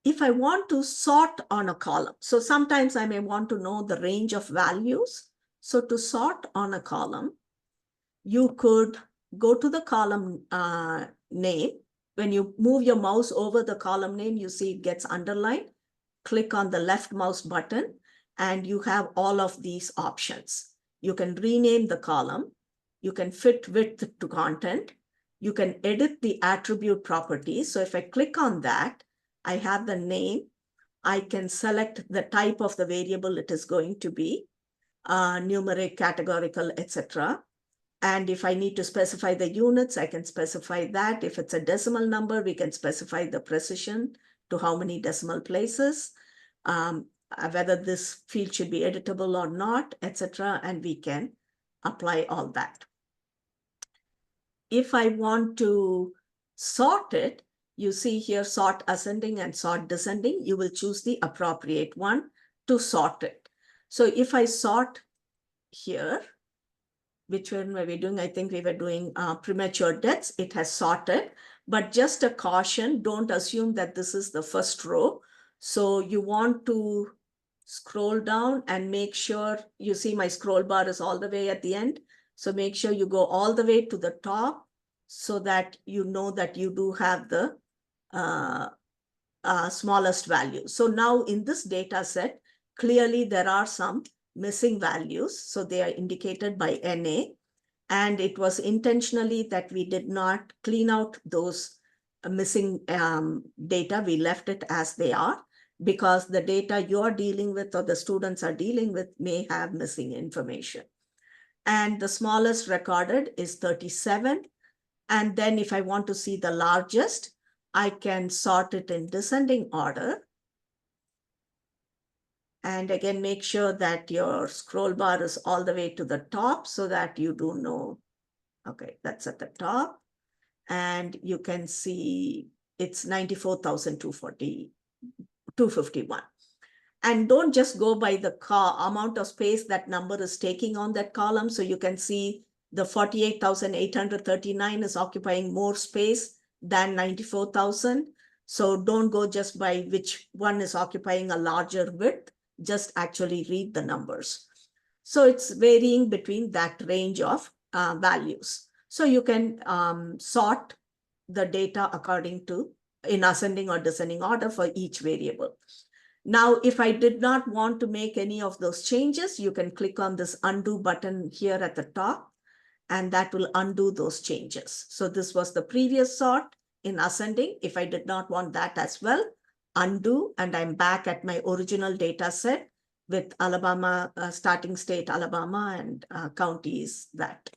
if I want to sort on a column, so sometimes I may want to know the range of values. So to sort on a column, you could go to the column name. When you move your mouse over the column name, you see it gets underlined. Click on the left mouse button and you have all of these options. You can rename the column. You can fit width to content. You can edit the attribute properties. So if I click on that, I have the name. I can select the type of the variable it is going to be, numeric, categorical, etc. And if I need to specify the units, I can specify that. If it's a decimal number, we can specify the precision to how many decimal places, whether this field should be editable or not, etc. And we can apply all that. If I want to sort it, you see here sort ascending and sort descending. You will choose the appropriate one to sort it. So if I sort here, which one were we doing? I think we were doing premature deaths. It has sorted, but just a caution, don't assume that this is the first row. So you want to scroll down and make sure you see my scroll bar is all the way at the end. So make sure you go all the way to the top so that you know that you do have the smallest value. So now in this data set, clearly there are some missing values. So they are indicated by NA. And it was intentionally that we did not clean out those missing data. We left it as they are because the data you're dealing with or the students are dealing with may have missing information. And the smallest recorded is 37. And then if I want to see the largest, I can sort it in descending order. And again, make sure that your scroll bar is all the way to the top so that you do know. Okay, that's at the top. And you can see it's 94,251. And don't just go by the amount of space that number is taking on that column. So you can see the 48,839 is occupying more space than 94,000. So don't go just by which one is occupying a larger width, just actually read the numbers. So it's varying between that range of values. So you can sort the data according to in ascending or descending order for each variable. Now, if I did not want to make any of those changes, you can click on this undo button here at the top, and that will undo those changes. So this was the previous sort in ascending. If I did not want that as well, undo, and I'm back at my original data set with Alabama, starting state Alabama, and counties that.